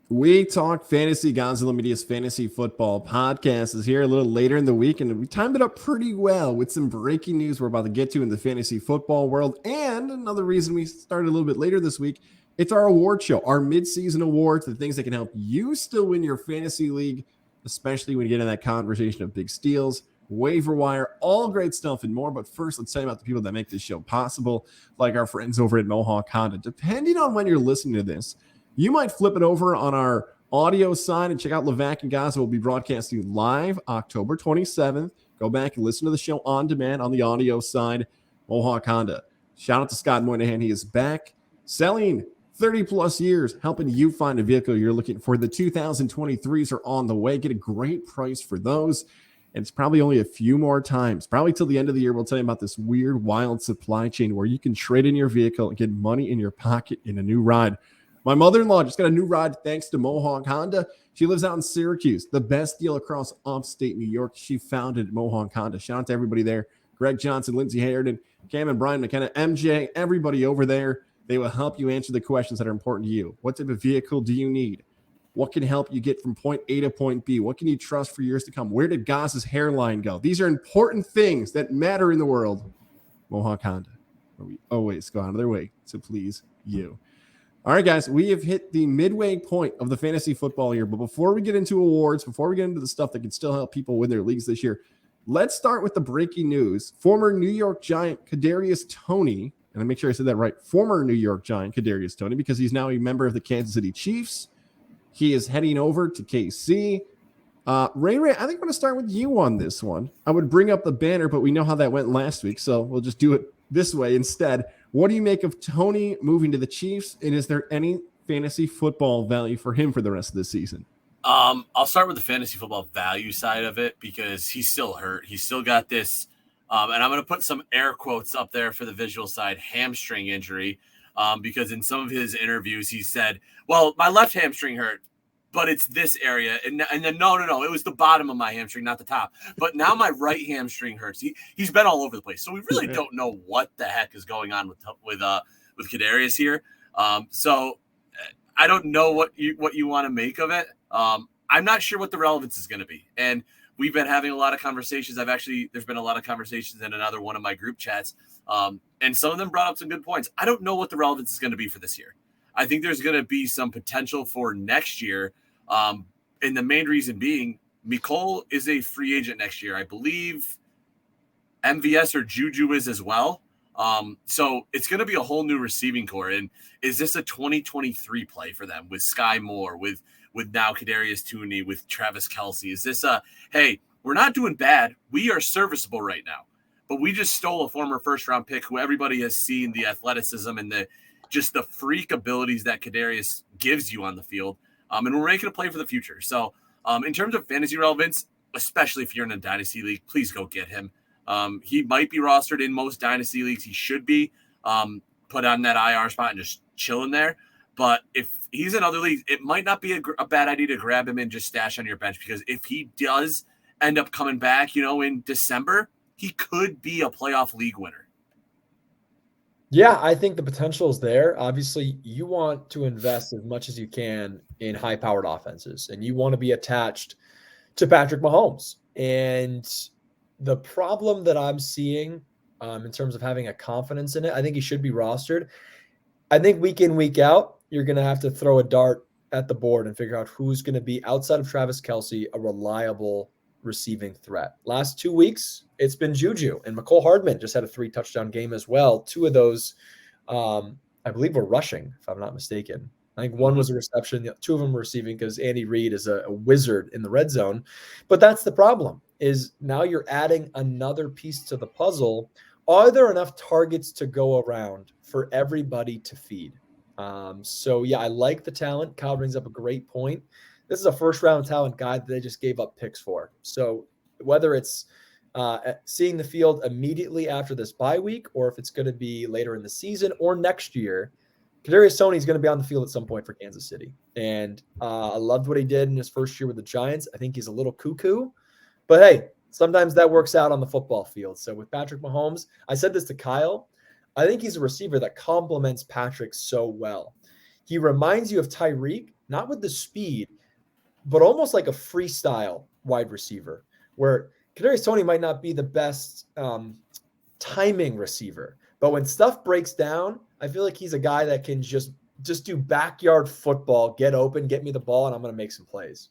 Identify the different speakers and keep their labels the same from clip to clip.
Speaker 1: We Talk Fantasy. Godzilla Media's fantasy football podcast is here a little later in the week, and we timed it up pretty well with some breaking news we're about to get to in the fantasy football world. And another reason we started a little bit later this week, it's our award show, our mid-season awards, the things that can help you still win your fantasy league, especially when you get in that conversation of big steals, waiver wire, all great stuff and more. But first, let's tell you about the people that make this show possible, like our friends over at Mohawk Honda. Depending on when you're listening to this, you might flip it over on our audio side and check out Levac and Gaza. We'll be broadcasting live October 27th. Go back and listen to the show on demand on the audio side. Mohawk Honda. Shout out to Scott Moynihan. He is back selling 30 plus years, helping you find a vehicle you're looking for. The 2023s are on the way. Get a great price for those. And it's probably only a few more times, probably till the end of the year. We'll tell you about this weird, wild supply chain where you can trade in your vehicle and get money in your pocket in a new ride. My mother-in-law just got a new ride thanks to Mohawk Honda. She lives out in Syracuse, the best deal across upstate New York. She founded Mohawk Honda. Shout out to everybody there. Greg Johnson, Lindsay Harridan, Cam and Brian McKenna, MJ, everybody over there. They will help you answer the questions that are important to you. What type of vehicle do you need? What can help you get from point A to point B? What can you trust for years to come? Where did Gaz's hairline go? These are important things that matter in the world. Mohawk Honda, where we always go out of their way to please you. All right, guys, we have hit the midway point of the fantasy football year. But before we get into awards, before we get into the stuff that can still help people win their leagues this year, let's start with the breaking news. Former New York Giant Kadarius Toney, and I make sure I said that right, former New York Giant Kadarius Toney, because he's now a member of the Kansas City Chiefs. He is heading over to KC. Ray, I think I'm going to start with you on this one. I would bring up the banner, but we know how that went last week, so we'll just do it this way instead. What do you make of Toney moving to the Chiefs, and is there any fantasy football value for him for the rest of the season?
Speaker 2: I'll start with the fantasy football value side of it because he's still hurt. He's still got this, and I'm going to put some air quotes up there for the visual side, hamstring injury, because in some of his interviews he said, well, my left hamstring hurt, but it's this area. And then, no, it was the bottom of my hamstring, not the top. But now my right hamstring hurts. He's been all over the place. So we really don't know what the heck is going on with Kadarius here. So I don't know what you want to make of it. I'm not sure what the relevance is going to be. And we've been having a lot of conversations. There's been a lot of conversations in another one of my group chats. And some of them brought up some good points. I don't know what the relevance is going to be for this year. I think there's going to be some potential for next year. And the main reason being, Mecole is a free agent next year. I believe MVS or Juju is as well. So it's going to be a whole new receiving core. And is this a 2023 play for them with Sky Moore, with now Kadarius Toney, with Travis Kelce? Is this hey, we're not doing bad. We are serviceable right now. But we just stole a former first-round pick who everybody has seen the athleticism and the freak abilities that Kadarius gives you on the field. And we're making a play for the future. So in terms of fantasy relevance, especially if you're in a dynasty league, please go get him. He might be rostered in most dynasty leagues. He should be put on that IR spot and just chilling there. But if he's in other leagues, it might not be a bad idea to grab him and just stash on your bench, because if he does end up coming back, in December, he could be a playoff league winner.
Speaker 3: Yeah, I think the potential is there. Obviously, you want to invest as much as you can in high-powered offenses, and you want to be attached to Patrick Mahomes. And the problem that I'm seeing in terms of having a confidence in it, I think he should be rostered. I think week in, week out, you're going to have to throw a dart at the board and figure out who's going to be, outside of Travis Kelce, a reliable receiving threat. Last 2 weeks, it's been Juju, and Mecole Hardman just had a 3-touchdown game as well. 2 of those, I believe, were rushing, if I'm not mistaken. I think one was a reception. 2 of them were receiving, because Andy Reid is a wizard in the red zone. But that's the problem, is now you're adding another piece to the puzzle. Are there enough targets to go around for everybody to feed? So, yeah, I like the talent. Kyle brings up a great point. This is a first-round talent guy that they just gave up picks for. So whether it's seeing the field immediately after this bye week, or if it's going to be later in the season or next year, Kadarius Toney is going to be on the field at some point for Kansas City. And I loved what he did in his first year with the Giants. I think he's a little cuckoo. But, hey, sometimes that works out on the football field. So with Patrick Mahomes, I said this to Kyle, I think he's a receiver that complements Patrick so well. He reminds you of Tyreek, not with the speed, but almost like a freestyle wide receiver, where Kadarius Toney might not be the best timing receiver, but when stuff breaks down, I feel like he's a guy that can just do backyard football, get open, get me the ball, and I'm going to make some plays.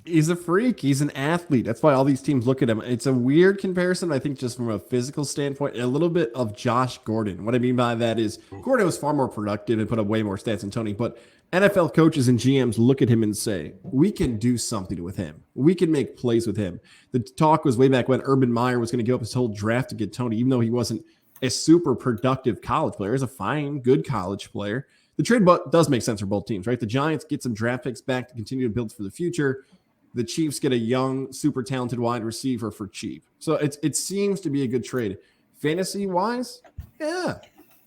Speaker 1: He's a freak. He's an athlete. That's why all these teams look at him. It's a weird comparison, I think, just from a physical standpoint, a little bit of Josh Gordon. What I mean by that is Gordon was far more productive and put up way more stats than Toney, but NFL coaches and GMs look at him and say, we can do something with him. We can make plays with him. The talk was way back when Urban Meyer was going to give up his whole draft to get Toney, even though he wasn't a super productive college player. He's a fine, good college player. The trade does make sense for both teams, right? The Giants get some draft picks back to continue to build for the future. The Chiefs get a young, super talented wide receiver for cheap. So it seems to be a good trade. Fantasy-wise, yeah,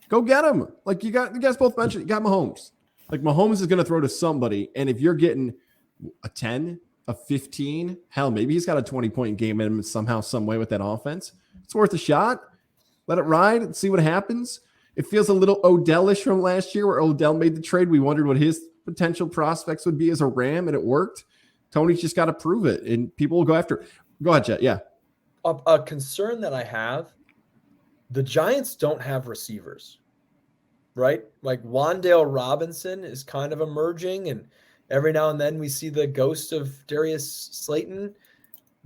Speaker 1: go get him. Like you guys both mentioned, you got Mahomes. Like Mahomes is going to throw to somebody, and if you're getting a 10, a 15, hell, maybe he's got a 20-point game in him somehow, some way with that offense. It's worth a shot. Let it ride and see what happens. It feels a little Odell-ish from last year where Odell made the trade. We wondered what his potential prospects would be as a Ram, and it worked. Tony's just got to prove it, and people will go after it. Go ahead, Jet. Yeah.
Speaker 3: A concern that I have, the Giants don't have receivers, right? Like Wan'Dale Robinson is kind of emerging, and every now and then we see the ghost of Darius Slayton.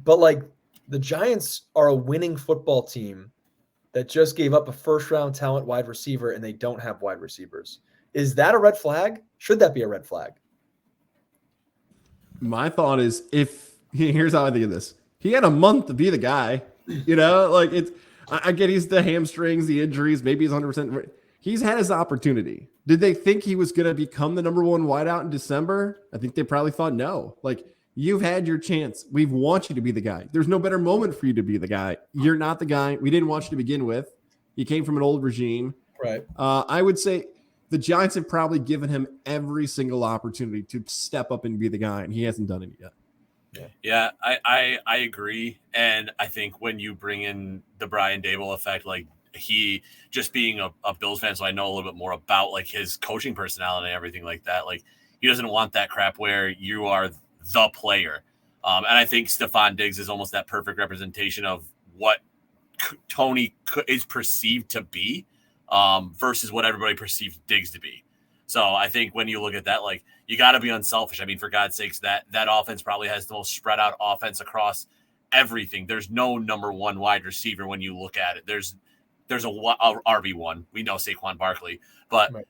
Speaker 3: But like the Giants are a winning football team that just gave up a first-round talent wide receiver, and they don't have wide receivers. Is that a red flag? Should that be a red flag?
Speaker 1: My thought is here's how I think of this. He had a month to be the guy, like I get he's the hamstrings, the injuries, maybe he's 100%. He's had his opportunity. Did they think he was going to become the number one wideout in December? I think they probably thought no. Like, you've had your chance. We want you to be the guy. There's no better moment for you to be the guy. You're not the guy. We didn't want you to begin with. You came from an old regime.
Speaker 3: Right.
Speaker 1: I would say the Giants have probably given him every single opportunity to step up and be the guy, and he hasn't done it yet.
Speaker 2: Yeah, I agree. And I think when you bring in the Brian Dable effect, like he just being a Bills fan, so I know a little bit more about like his coaching personality and everything like that. Like he doesn't want that crap where you are the player. And I think Stephon Diggs is almost that perfect representation of what Toney is perceived to be. Versus what everybody perceives Diggs to be. So I think when you look at that, like you got to be unselfish. I mean, for God's sakes, that offense probably has the most spread out offense across everything. There's no number one wide receiver when you look at it. There's a RB1. We know Saquon Barkley, but right.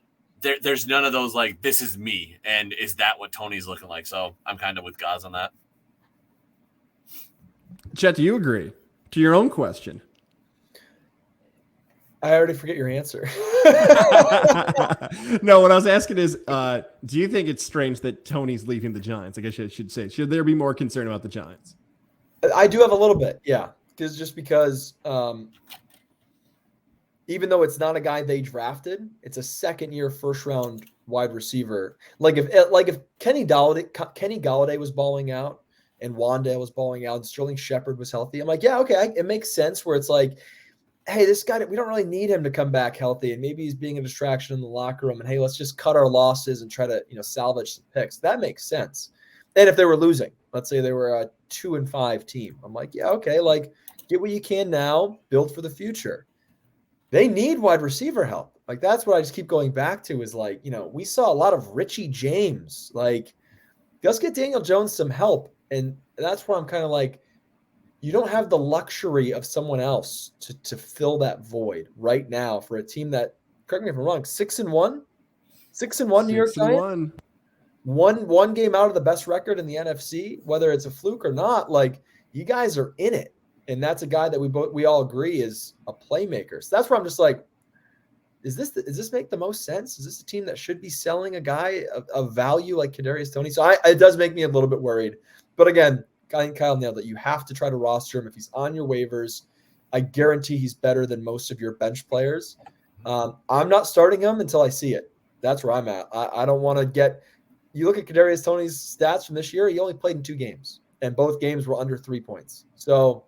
Speaker 2: There's none of those like this is me. And is that what Toney's looking like? So I'm kind of with Gaz on that.
Speaker 1: Chet, do you agree to your own question?
Speaker 3: I already forget your answer.
Speaker 1: No, what I was asking is, do you think it's strange that Toney's leaving the Giants? I guess I should say, should there be more concern about the Giants?
Speaker 3: I do have a little bit, yeah. Because even though it's not a guy they drafted, it's a second-year, first-round wide receiver. Like if Kenny Golladay was balling out and Wan'Dale was balling out and Sterling Shepard was healthy, I'm like, yeah, okay, it makes sense where it's like, hey, this guy, we don't really need him to come back healthy, and maybe he's being a distraction in the locker room, and hey, let's just cut our losses and try to, salvage some picks. That makes sense. And if they were losing, let's say they were a 2-5 team, I'm like, yeah, okay, like get what you can now, build for the future. They need wide receiver help. Like that's what I just keep going back to is like, we saw a lot of Richie James. Like, let's get Daniel Jones some help, and that's where I'm kind of like, you don't have the luxury of someone else to fill that void right now for a team that, correct me if I'm wrong, 6-1? 6-1 New York Giants? One game out of the best record in the NFC, whether it's a fluke or not, like you guys are in it. And that's a guy that we all agree is a playmaker. So that's where I'm just like, does this make the most sense? Is this a team that should be selling a guy of value like Kadarius Toney? So it does make me a little bit worried. But again, I think Kyle nailed it. You have to try to roster him. If he's on your waivers, I guarantee he's better than most of your bench players. I'm not starting him until I see it. That's where I'm at. I don't want to get – you look at Kadarius Toney's stats from this year, he only played in 2 games, and both games were under 3 points. So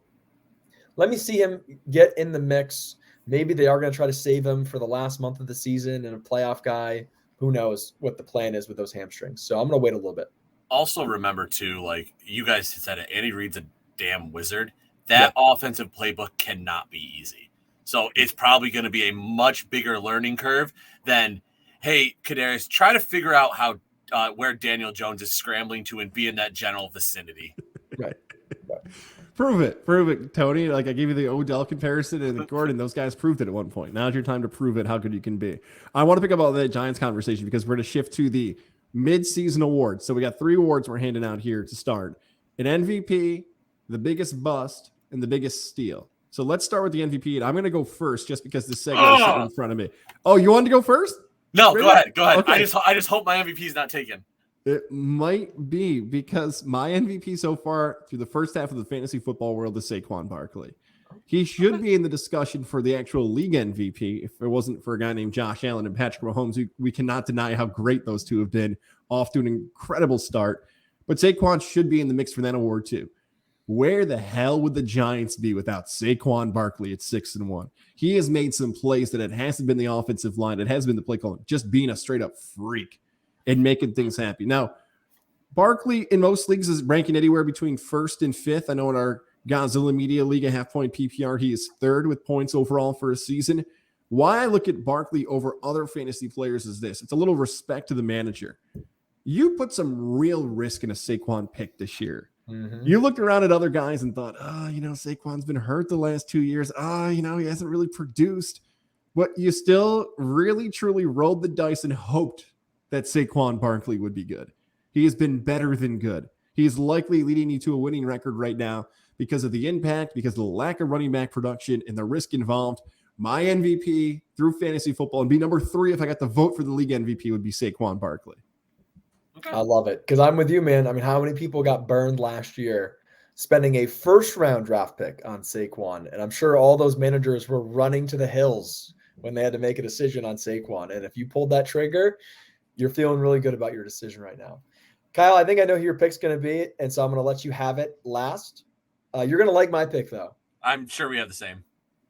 Speaker 3: let me see him get in the mix. Maybe they are going to try to save him for the last month of the season and a playoff guy. who knows what the plan is with those hamstrings. So I'm going to wait a little bit.
Speaker 2: Also remember too, like you guys said it, Andy Reid's a damn wizard. That offensive playbook cannot be easy. So it's probably going to be a much bigger learning curve than, hey, Kadarius, try to figure out how where Daniel Jones is scrambling to and be in that general vicinity.
Speaker 3: Right.
Speaker 1: Prove it, Tony. Like I gave you the Odell comparison and Gordon. Those guys proved it at one point. Now's your time to prove it. How good you can be. I want to pick up all the Giants conversation because we're going to shift to the mid-season awards. So we got 3 awards we're handing out here to start: an MVP, the biggest bust, and the biggest steal. So let's start with the MVP, and I'm going to go first just because the segment is sitting in front of me. Oh, you wanted to go first?
Speaker 2: No,
Speaker 1: really?
Speaker 2: Go ahead.
Speaker 1: Okay.
Speaker 2: I just hope my MVP is not taken.
Speaker 1: It might be because my MVP so far through the first half of the fantasy football world is Saquon Barkley. He should be in the discussion for the actual league MVP if it wasn't for a guy named Josh Allen and Patrick Mahomes. We cannot deny how great those two have been, off to an incredible start. But Saquon should be in the mix for that award too. Where the hell would the Giants be without Saquon Barkley at 6-1? He has made some plays that it hasn't been the offensive line. It has been the play calling, just being a straight up freak and making things happy. Now, Barkley in most leagues is ranking anywhere between 1st and 5th. I know in our Godzilla Media League, a half-point PPR, he is 3rd with points overall for a season. Why I look at Barkley over other fantasy players is this. It's a little respect to the manager. You put some real risk in a Saquon pick this year.
Speaker 3: Mm-hmm.
Speaker 1: You looked around at other guys and thought, Saquon's been hurt the last 2 years. He hasn't really produced. But you still really, truly rolled the dice and hoped that Saquon Barkley would be good. He has been better than good. He is likely leading you to a winning record right now because of the impact, because of the lack of running back production and the risk involved. My MVP through fantasy football, and be number 3 if I got the vote for the league MVP, would be Saquon Barkley.
Speaker 2: Okay.
Speaker 3: I love it because I'm with you, man. I mean, how many people got burned last year spending a 1st-round draft pick on Saquon? And I'm sure all those managers were running to the hills when they had to make a decision on Saquon. And if you pulled that trigger, you're feeling really good about your decision right now. Kyle, I think I know who your pick's going to be, and so I'm going to let you have it last. You're going to like my pick, though.
Speaker 2: I'm sure we have the same.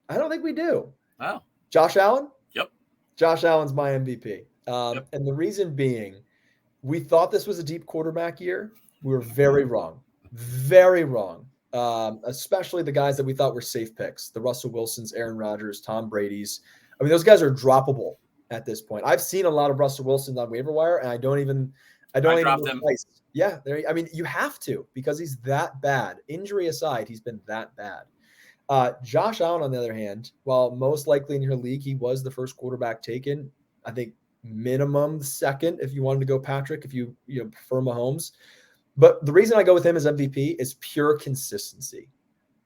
Speaker 3: I don't think we do.
Speaker 2: Oh.
Speaker 3: Josh Allen?
Speaker 2: Yep. Josh
Speaker 3: Allen's my MVP. And the reason being, we thought this was a deep quarterback year. We were very wrong. Very wrong. Especially the guys that we thought were safe picks. The Russell Wilsons, Aaron Rodgers, Tom Brady's. I mean, those guys are droppable at this point. I've seen a lot of Russell Wilsons on waiver wire, and I don't even
Speaker 2: drop them.
Speaker 3: Yeah, I mean, you have to because he's that bad. Injury aside, he's been that bad. Josh Allen, on the other hand, while most likely in your league, he was the first quarterback taken. I think minimum 2nd if you wanted to go Patrick, if you prefer Mahomes. But the reason I go with him as MVP is pure consistency.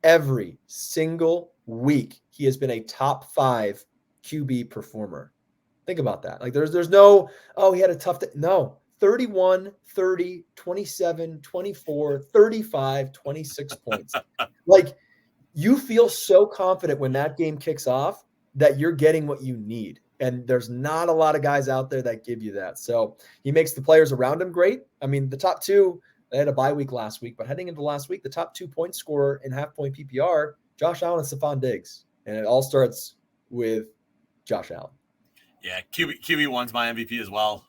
Speaker 3: Every single week, he has been a top 5 QB performer. Think about that. Like there's no, he had a tough day. No, 31, 30, 27, 24, 35, 26 points. Like you feel so confident when that game kicks off that you're getting what you need. And there's not a lot of guys out there that give you that. So he makes the players around him great. I mean, the top 2, they had a bye week last week, but heading into last week, the top 2 point scorer in half-point PPR, Josh Allen and Stephon Diggs. And it all starts with Josh Allen.
Speaker 2: Yeah, QB1's my MVP as well.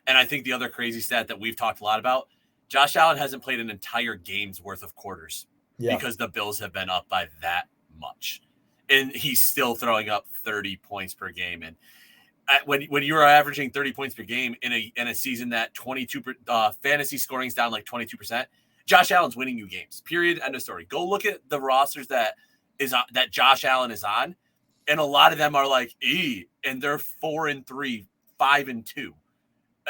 Speaker 2: And I think the other crazy stat that we've talked a lot about, Josh Allen hasn't played an entire game's worth of quarters because the Bills have been up by that much. And he's still throwing up 30 points per game. And when you are averaging 30 points per game in a season that 22 fantasy scoring is down like 22%, Josh Allen's winning you games. Period. End of story. Go look at the rosters that Josh Allen is on, and a lot of them are like and they're 4-3, 5-2.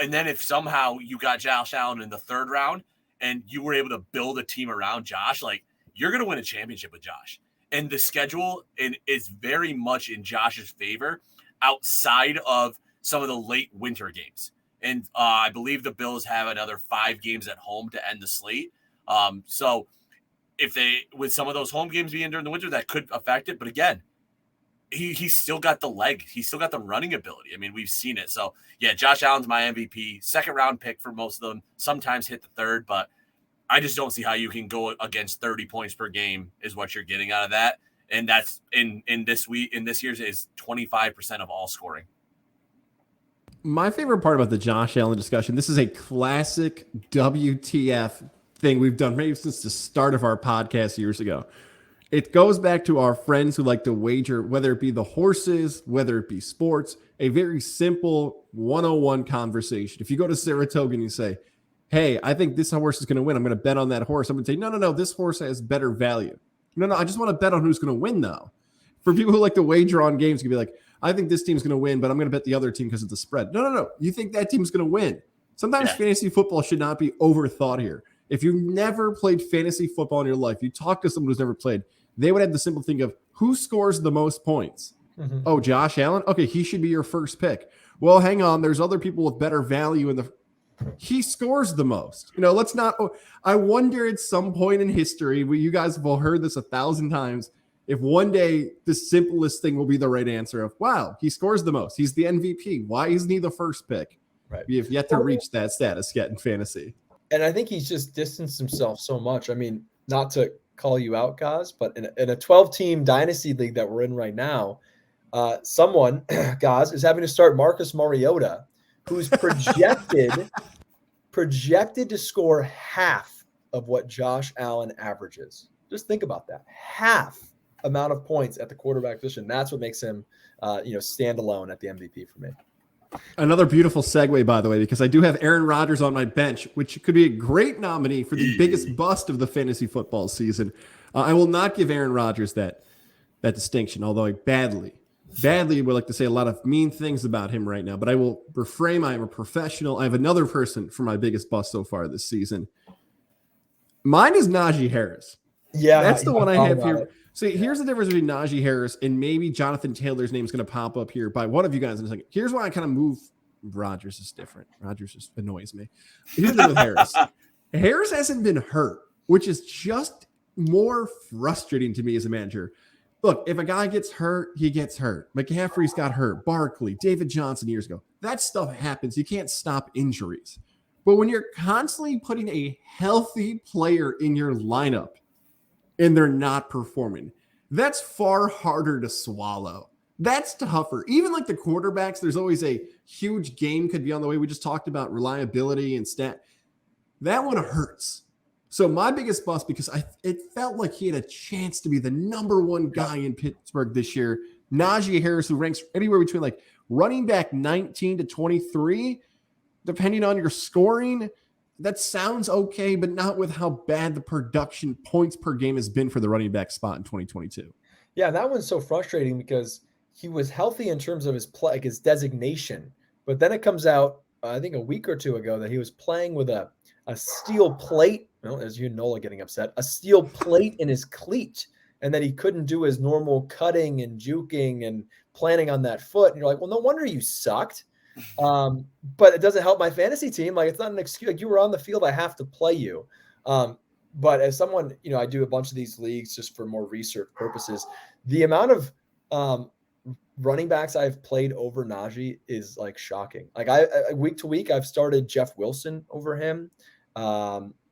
Speaker 2: And then if somehow you got Josh Allen in the 3rd round and you were able to build a team around Josh, like you're going to win a championship with Josh. And the schedule is very much in Josh's favor outside of some of the late winter games. And I believe the Bills have another 5 games at home to end the slate. So if with some of those home games being during the winter, that could affect it. But again, he's still got the leg. He's still got the running ability. I mean, we've seen it. So yeah, Josh Allen's my MVP, 2nd round pick for most of them, sometimes hit the 3rd, but I just don't see how you can go against 30 points per game is what you're getting out of that. And that's in this year's is 25% of all scoring.
Speaker 1: My favorite part about the Josh Allen discussion, this is a classic WTF thing we've done maybe since the start of our podcast years ago. It goes back to our friends who like to wager, whether it be the horses, whether it be sports, a very simple 101 conversation. If you go to Saratoga and you say, hey, I think this horse is going to win, I'm going to bet on that horse. I'm going to say, no, this horse has better value. No, I just want to bet on who's going to win, though. For people who like to wager on games, you can be like, I think this team's going to win, but I'm going to bet the other team because of the spread. No. You think that team's going to win. Sometimes fantasy football should not be overthought here. If you've never played fantasy football in your life, you talk to someone who's never played, they would have the simple thing of who scores the most points. Mm-hmm. Oh, Josh Allen? Okay, he should be your first pick. Well, hang on. There's other people with better value in the – he scores the most. Let's not – I wonder at some point in history, you guys have all heard this 1,000 times, if one day the simplest thing will be the right answer of, wow, he scores the most. He's the MVP. Why isn't he the first pick? Right. We have yet to reach that status yet in fantasy.
Speaker 3: And I think he's just distanced himself so much. I mean, not to call you out, Gaz, but in a 12-team dynasty league that we're in right now, someone, Gaz, is having to start Marcus Mariota, who's projected to score half of what Josh Allen averages. Just think about that. Half amount of points at the quarterback position. That's what makes him, stand alone at the MVP for me.
Speaker 1: Another beautiful segue, by the way, because I do have Aaron Rodgers on my bench, which could be a great nominee for the biggest bust of the fantasy football season. I will not give Aaron Rodgers that distinction, although I badly would like to say a lot of mean things about him right now, but I will refrain. I am a professional. I have another person for my biggest bust so far this season. Mine is Najee Harris.
Speaker 3: Yeah,
Speaker 1: that's the one I have here. See, here's the difference between Najee Harris and maybe Jonathan Taylor's name is going to pop up here by one of you guys in a second. Here's why I kind of move. Rodgers is different. Rodgers just annoys me. Here's the thing with Harris. Harris hasn't been hurt, which is just more frustrating to me as a manager. Look, if a guy gets hurt, he gets hurt. McCaffrey's got hurt. Barkley, David Johnson years ago. That stuff happens. You can't stop injuries. But when you're constantly putting a healthy player in your lineup, and they're not performing, that's far harder to swallow. That's tougher. Even like the quarterbacks, there's always a huge game could be on the way. We just talked about reliability and stat. That one hurts. So my biggest bust, because it felt like he had a chance to be the number one guy in Pittsburgh this year. Najee Harris, who ranks anywhere between like running back 19 to 23, depending on your scoring. That sounds okay, but not with how bad the production points per game has been for the running back spot in 2022.
Speaker 3: Yeah, that one's so frustrating because he was healthy in terms of his play, like his designation. But then it comes out, I think a week or two ago, that he was playing with a steel plate. Well, as you, Nola, getting upset, a steel plate in his cleat, and that he couldn't do his normal cutting and juking and planning on that foot. And you're like, well, no wonder you sucked. But it doesn't help my fantasy team. Like, it's not an excuse. Like, you were on the field, I have to play you. But as someone, I do a bunch of these leagues just for more research purposes. The amount of running backs I've played over Najee is like shocking. Like I week to week, I've started Jeff Wilson over him,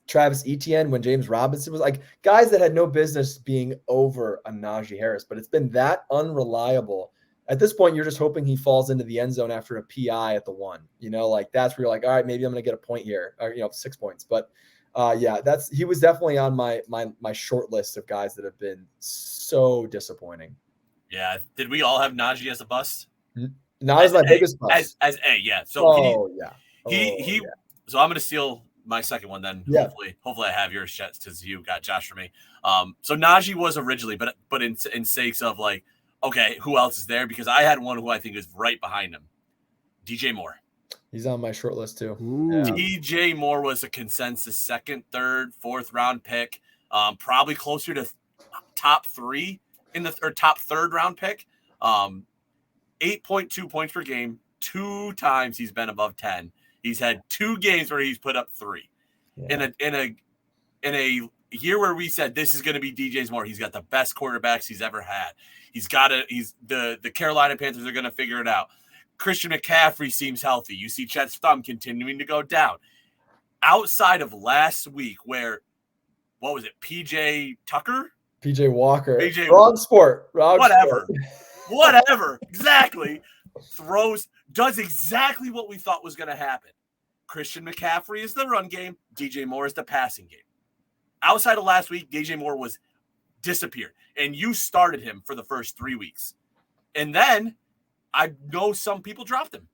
Speaker 3: Travis Etienne when James Robinson was like guys that had no business being over a Najee Harris. But it's been that unreliable. At this point, you're just hoping he falls into the end zone after a PI at the 1. Like that's where you're like, all right, maybe I'm going to get a point here, or 6 points. But he was definitely on my short list of guys that have been so disappointing.
Speaker 2: Yeah, did we all have Najee as a bust?
Speaker 3: Not as my biggest bust.
Speaker 2: As A, yeah. So
Speaker 3: yeah.
Speaker 2: So I'm going to steal my second one then. Yeah. Hopefully I have yours, Chet, because you got Josh for me. So Najee was originally, but in sakes of like, okay, who else is there? Because I had one who I think is right behind him. DJ Moore.
Speaker 3: He's on my short list too.
Speaker 2: Yeah. DJ Moore was a consensus second, third, fourth round pick. Probably closer to top 3 or top third round pick. 8.2 points per game. 2 times he's been above 10. He's had 2 games where he's put up 3. Yeah. In a year where we said this is going to be DJ's Moore. He's got the best quarterbacks he's ever had. The Carolina Panthers are going to figure it out. Christian McCaffrey seems healthy. You see Chet's thumb continuing to go down. Outside of last week where, what was it, PJ Tucker?
Speaker 3: PJ Walker. Wrong sport.
Speaker 2: Whatever. Exactly. does exactly what we thought was going to happen. Christian McCaffrey is the run game. DJ Moore is the passing game. Outside of last week, DJ Moore was disappeared, and you started him for the first 3 weeks. And then I know some people dropped him.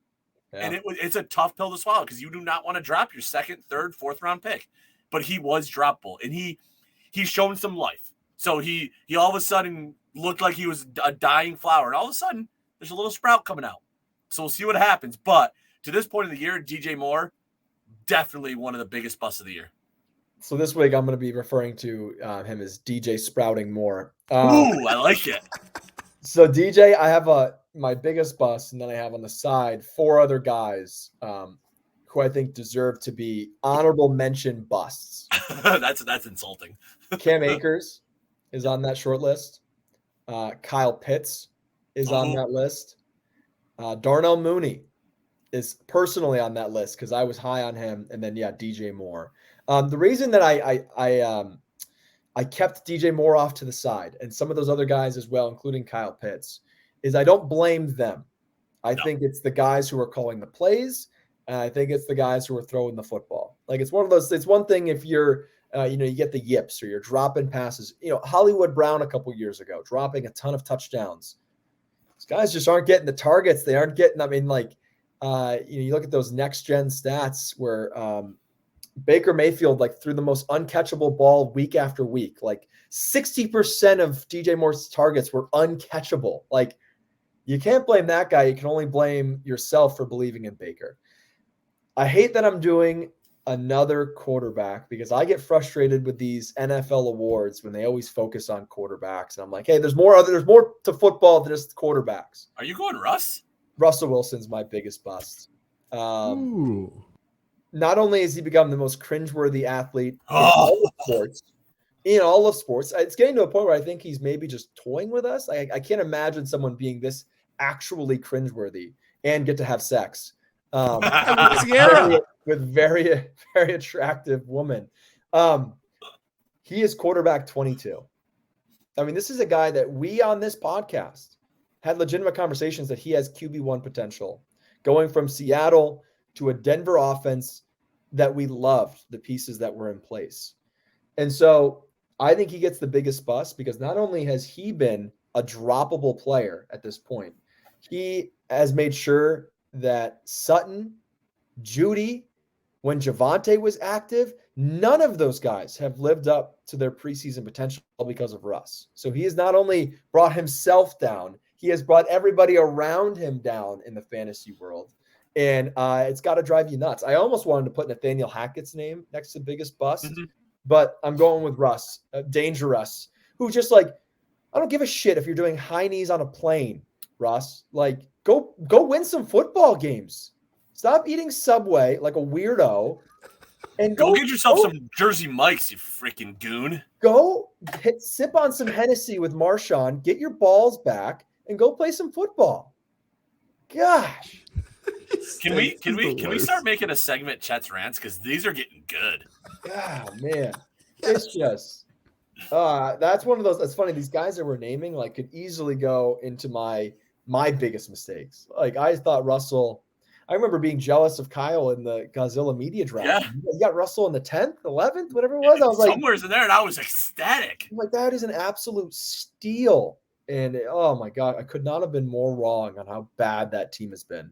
Speaker 2: Yeah. And it's a tough pill to swallow because you do not want to drop your second, third, fourth round pick. But he was droppable, and he's shown some life. So he all of a sudden looked like he was a dying flower, and all of a sudden there's a little sprout coming out. So we'll see what happens. But to this point of the year, DJ Moore, definitely one of the biggest busts of the year.
Speaker 3: So this week I'm going to be referring to him as DJ Sprouting Moore.
Speaker 2: Ooh, I like it.
Speaker 3: So DJ, I have my biggest bust, and then I have on the side 4 other guys who I think deserve to be honorable mention busts.
Speaker 2: That's insulting.
Speaker 3: Cam Akers is on that short list. Kyle Pitts is on that list. Darnell Mooney is personally on that list because I was high on him. And then, DJ Moore. The reason that I kept DJ Moore off to the side and some of those other guys as well, including Kyle Pitts, is I don't blame them. I think it's the guys who are calling the plays. And I think it's the guys who are throwing the football. Like it's one thing if you're, you get the yips or you're dropping passes. Hollywood Brown a couple years ago, dropping a ton of touchdowns. These guys just aren't getting the targets. They aren't getting, you look at those next gen stats where Baker Mayfield threw the most uncatchable ball week after week. 60% of DJ Moore's targets were uncatchable. You can't blame that guy. You can only blame yourself for believing in Baker. I hate that I'm doing another quarterback because I get frustrated with these NFL awards when they always focus on quarterbacks. And I'm like, hey, there's more to football than just quarterbacks.
Speaker 2: Are you going Russ? Russell
Speaker 3: Wilson's my biggest bust. Not only has he become the most cringeworthy athlete in all of sports, it's getting to a point where I think he's maybe just toying with us. I can't imagine someone being this actually cringeworthy and get to have sex. With very, very attractive woman. He is quarterback 22. This is a guy that we on this podcast had legitimate conversations that he has QB1 potential, going from Seattle to a Denver offense that we loved the pieces that were in place. And so I think he gets the biggest bust because not only has he been a droppable player at this point, he has made sure that Sutton, Judy, when Javonte was active, none of those guys have lived up to their preseason potential because of Russ. So he has not only brought himself down, he has brought everybody around him down in the fantasy world. And it's got to drive you nuts. I almost wanted to put Nathaniel Hackett's name next to biggest bust, but I'm going with Russ, Dangerous, who just I don't give a shit if you're doing high knees on a plane, Russ. Go win some football games. Stop eating Subway like a weirdo, and
Speaker 2: go get yourself some Jersey Mike's, you freaking goon.
Speaker 3: Go sip on some Hennessy with Marshawn, get your balls back, and go play some football. Gosh,
Speaker 2: can we start making a segment Chet's rants because these are getting good.
Speaker 3: Oh man, it's just that's one of those. That's funny. These guys that we're naming could easily go into my biggest mistakes. I thought Russell. I remember being jealous of Kyle in the Godzilla media draft.
Speaker 2: Yeah.
Speaker 3: You got Russell in the 10th, 11th, whatever it was. I was
Speaker 2: somewhere's in there, and I was ecstatic.
Speaker 3: I'm that is an absolute steal. And oh my God, I could not have been more wrong on how bad that team has been.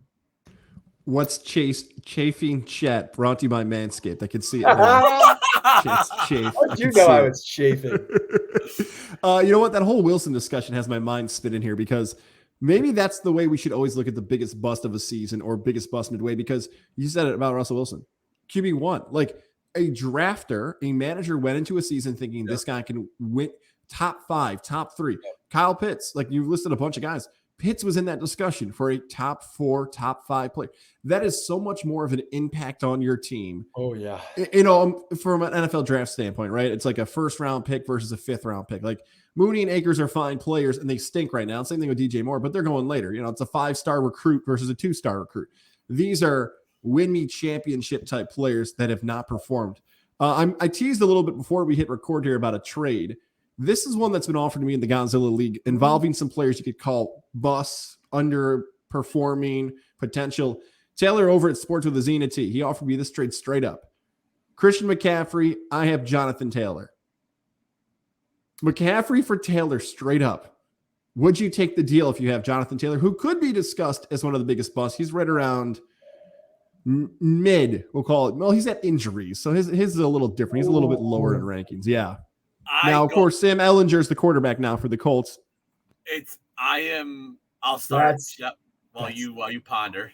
Speaker 1: What's chafing Chet? Brought to you by Manscaped. I could see it. How
Speaker 3: did you know I was chafing?
Speaker 1: You know what? That whole Wilson discussion has my mind spinning here because maybe that's the way we should always look at the biggest bust of a season or biggest bust midway, because you said it about Russell Wilson. QB1, a drafter, a manager went into a season thinking this guy can win top 5, top 3. Kyle Pitts, you've listed a bunch of guys. Pitts was in that discussion for a top 4, top 5 player. That is so much more of an impact on your team.
Speaker 3: Oh, yeah.
Speaker 1: From an NFL draft standpoint, right? It's a first round pick versus a 5th round pick. Mooney and Akers are fine players, and they stink right now. Same thing with DJ Moore, but they're going later. It's a 5-star recruit versus a 2-star recruit. These are win-me championship type players that have not performed. I teased a little bit before we hit record here about a trade. This is one that's been offered to me in the Godzilla League involving some players you could call busts, performing potential. Taylor over at Sports with a Zena T, he offered me this trade straight up. Christian McCaffrey, I have Jonathan Taylor. McCaffrey for Taylor straight up. Would you take the deal if you have Jonathan Taylor, who could be discussed as one of the biggest busts? He's right around mid, we'll call it. Well, he's got injuries, so his is a little different. He's a little bit lower in rankings. Yeah. Now, of course, Sam Ellinger's the quarterback now for the Colts.
Speaker 2: I'll start. Yep. While you ponder.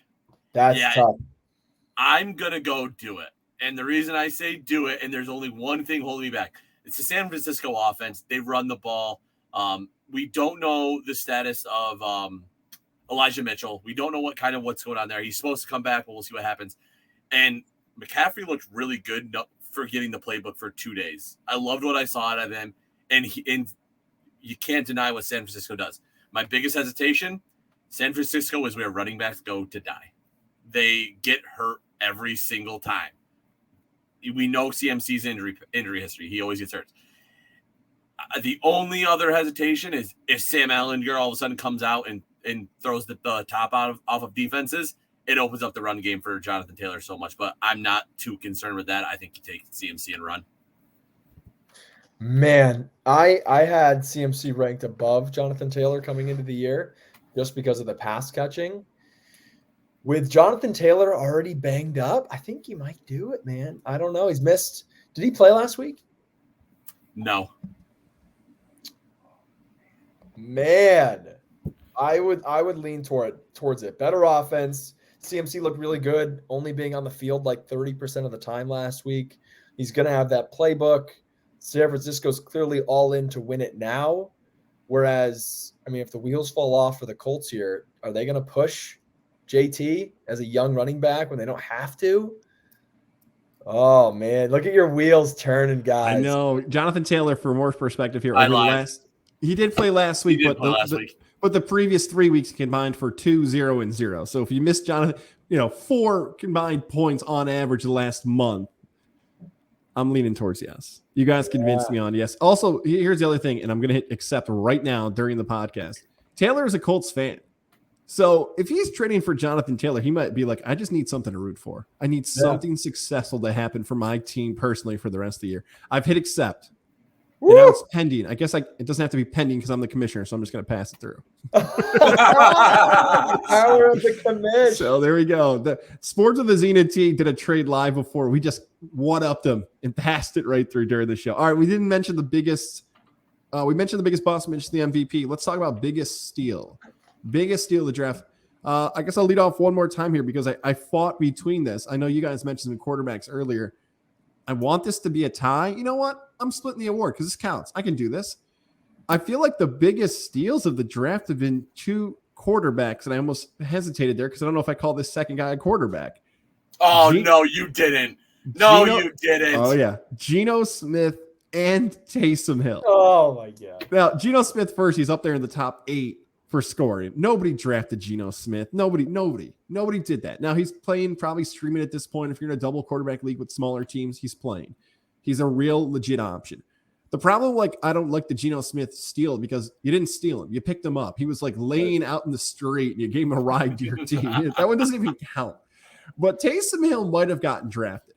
Speaker 3: That's tough.
Speaker 2: I'm gonna go do it. And the reason I say do it, and there's only one thing holding me back. It's the San Francisco offense. They run the ball. We don't know the status of Elijah Mitchell. We don't know what's going on there. He's supposed to come back, but we'll see what happens. And McCaffrey looked really good for getting the playbook for 2 days. I loved what I saw out of him, and you can't deny what San Francisco does. My biggest hesitation, San Francisco is where running backs go to die. They get hurt every single time. We know CMC's injury history. He always gets hurt. The only other hesitation is if Sam Ellinger all of a sudden comes out and throws the top off of defenses, it opens up the run game for Jonathan Taylor so much. But I'm not too concerned with that. I think you take CMC and run.
Speaker 3: Man, I had CMC ranked above Jonathan Taylor coming into the year just because of the pass catching. With Jonathan Taylor already banged up, I think he might do it, man. I don't know. He's missed. Did he play last week?
Speaker 2: No.
Speaker 3: Man, I would lean towards it. Better offense. CMC looked really good, only being on the field like 30% of the time last week. He's going to have that playbook. San Francisco's clearly all in to win it now. Whereas, I mean, if the wheels fall off for the Colts here, are they going to push JT as a young running back when they don't have to? Oh, man. Look at your wheels turning, guys.
Speaker 1: I know. Jonathan Taylor, for more perspective here, he did play last week, but the previous 3 weeks combined for 2, 0, and 0. So if you missed Jonathan, 4 combined points on average the last month, I'm leaning towards yes. You guys convinced me on yes. Also, here's the other thing, and I'm going to hit accept right now during the podcast. Taylor is a Colts fan. So if he's trading for Jonathan Taylor, he might be like, I just need something to root for. I need something successful to happen for my team personally for the rest of the year. I've hit accept. And now it's pending. I guess it doesn't have to be pending because I'm the commissioner, so I'm just going to pass it through.
Speaker 3: Power of the commission.
Speaker 1: So there we go. The Sports with the Zena T did a trade live before. We just one-upped them and passed it right through during the show. All right, we didn't mention the biggest. We mentioned the biggest boss. We mentioned the MVP. Let's talk about biggest steal. Biggest steal of the draft. I guess I'll lead off one more time here because I fought between this. I know you guys mentioned the quarterbacks earlier. I want this to be a tie. You know what? I'm splitting the award because this counts. I can do this. I feel like the biggest steals of the draft have been 2 quarterbacks, and I almost hesitated there because I don't know if I call this second guy a quarterback.
Speaker 2: Oh, no, you didn't. No, you didn't.
Speaker 1: Oh, yeah. Geno Smith and Taysom Hill.
Speaker 3: Oh, my God.
Speaker 1: Now, Geno Smith first, he's up there in the top 8 for scoring. Nobody drafted Geno Smith. Nobody did that. Now he's playing, probably streaming at this point. If you're in a double quarterback league with smaller teams, he's playing. He's a real legit option. The problem, I don't like the Geno Smith steal because you didn't steal him. You picked him up. He was laying out in the street and you gave him a ride to your team. That one doesn't even count. But Taysom Hill might have gotten drafted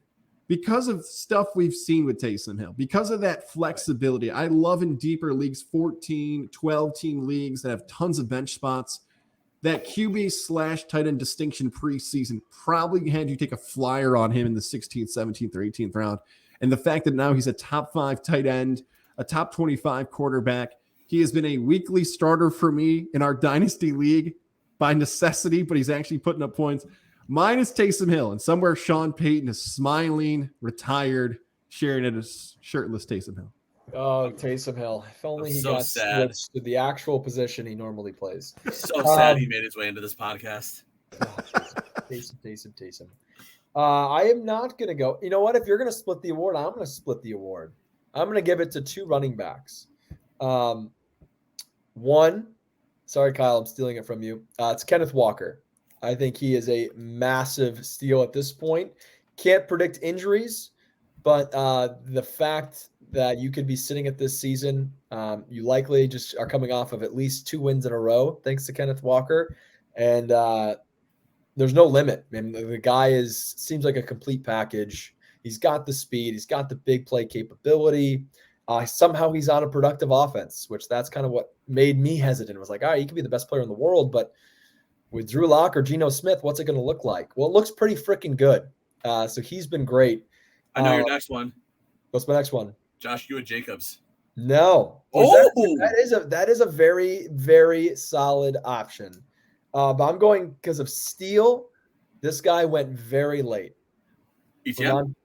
Speaker 1: because of stuff we've seen with Taysom Hill, because of that flexibility. I love in deeper leagues, 14, 12-team leagues that have tons of bench spots. That QB/tight end distinction preseason probably had you take a flyer on him in the 16th, 17th, or 18th round. And the fact that now he's a top 5 tight end, a top 25 quarterback, he has been a weekly starter for me in our dynasty league by necessity, but he's actually putting up points. Mine is Taysom Hill, and somewhere Sean Payton is smiling, retired, sharing it as shirtless Taysom Hill.
Speaker 3: Oh, Taysom Hill. If only he got switched to the actual position he normally plays.
Speaker 2: So sad he made his way into this podcast.
Speaker 3: Oh, Taysom. I am not going to go. You know what? If you're going to split the award, I'm going to split the award. I'm going to give it to 2 running backs. One, sorry, Kyle, I'm stealing it from you. It's Kenneth Walker. I think he is a massive steal at this point. Can't predict injuries, but the fact that you could be sitting at this season, you likely just are coming off of at least 2 wins in a row, thanks to Kenneth Walker. And there's no limit. I mean, the guy seems like a complete package. He's got the speed. He's got the big play capability. Somehow he's on a productive offense, which that's kind of what made me hesitant. It was like, all right, he could be the best player in the world, but with Drew Lock or Geno Smith, what's it going to look like? Well, it looks pretty freaking good. So he's been great.
Speaker 2: I know your next one.
Speaker 3: What's my next one?
Speaker 2: Josh Jacobs.
Speaker 3: No. That is a very, very solid option. But I'm going because of Steal. This guy went very late.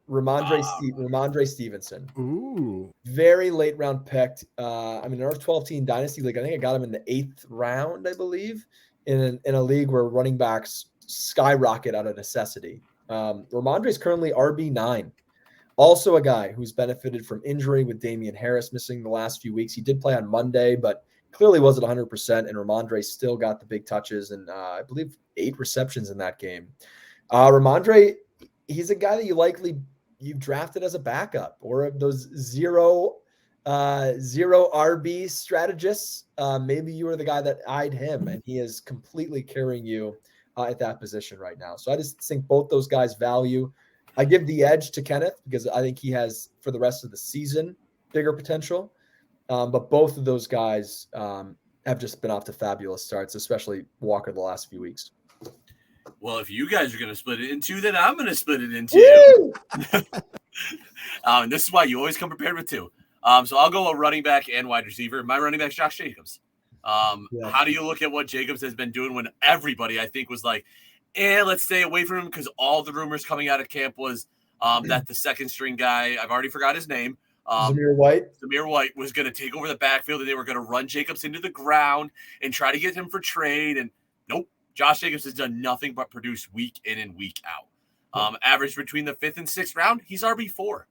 Speaker 3: Ramondre Stevenson.
Speaker 1: Ooh.
Speaker 3: Very late round picked. In our 12-team dynasty league, I think I got him in the 8th round, I believe, in a league where running backs skyrocket out of necessity. Ramondre is currently RB9. Also a guy who's benefited from injury with Damian Harris missing the last few weeks. He did play on Monday, but clearly wasn't 100%, and Ramondre still got the big touches and I believe 8 receptions in that game. Ramondre, he's a guy that you've drafted as a backup or those zero RB strategists. Maybe you were the guy that eyed him, and he is completely carrying you at that position right now. So I just think both those guys value. I give the edge to Kenneth because I think he has, for the rest of the season, bigger potential. But both of those guys have just been off to fabulous starts, especially Walker the last few weeks.
Speaker 2: Well, if you guys are going to split it in two, then I'm going to split it in two. And this is why you always come prepared with two. So I'll go a running back and wide receiver. My running back's Josh Jacobs. How do you look at what Jacobs has been doing when everybody, I think, was like, let's stay away from him because all the rumors coming out of camp was that the second string guy, I've already forgot his name,
Speaker 3: Zamir White
Speaker 2: was going to take over the backfield and they were going to run Jacobs into the ground and try to get him for trade. And nope, Josh Jacobs has done nothing but produce week in and week out. Average between the 5th and 6th round, he's RB4.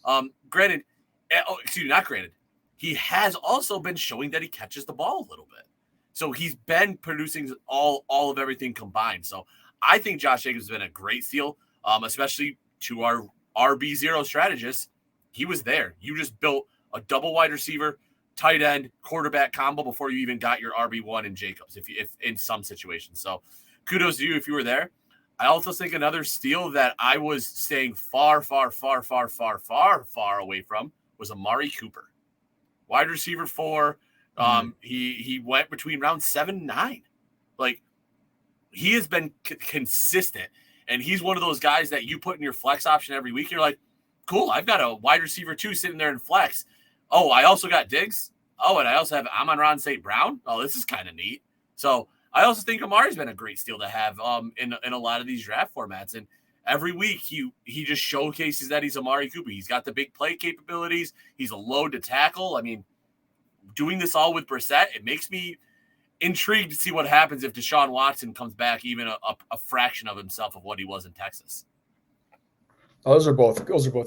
Speaker 2: Not granted. He has also been showing that he catches the ball a little bit. So he's been producing all of everything combined. So I think Josh Jacobs has been a great steal, especially to our RB0 strategists. He was there. You just built a double wide receiver, tight end, quarterback combo before you even got your RB1 in Jacobs, if in some situations. So kudos to you if you were there. I also think another steal that I was staying far away from was Amari Cooper. Wide receiver 4. He went between round 7 and 9. Like, he has been consistent, and he's one of those guys that you put in your flex option every week. You're like, cool, I've got a wide receiver 2 sitting there in flex. Oh, I also got Diggs. Oh, and I also have Amon-Ra St. Brown. Oh, this is kind of neat. So I also think Amari's been a great steal to have in a lot of these draft formats. And every week he just showcases that he's Amari Cooper. He's got the big play capabilities. He's a load to tackle. I mean, doing this all with Brissett, it makes me intrigued to see what happens if Deshaun Watson comes back even a fraction of himself of what he was in Texas.
Speaker 3: Those are both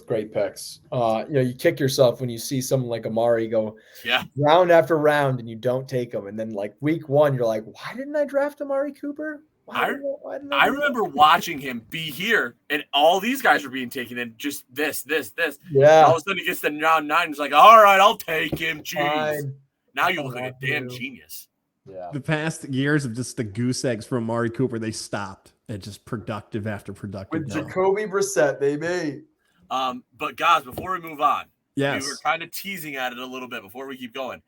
Speaker 3: great picks. You kick yourself when you see someone like Amari go round after round and you don't take him, and then like week 1 you're like, why didn't I draft Amari Cooper?
Speaker 2: I remember watching him be here, and all these guys were being taken, and just this.
Speaker 3: Yeah.
Speaker 2: All of a sudden he gets to round 9 and he's like, all right, I'll take him. Jeez.
Speaker 3: Fine.
Speaker 2: Now you look like a damn genius.
Speaker 3: Yeah.
Speaker 1: The past years of just the goose eggs from Amari Cooper, they stopped at just productive after productive.
Speaker 3: With Jacoby Brissett, baby.
Speaker 2: But guys, before we move on,
Speaker 1: yes,
Speaker 2: we were kind of teasing at it a little bit before we keep going.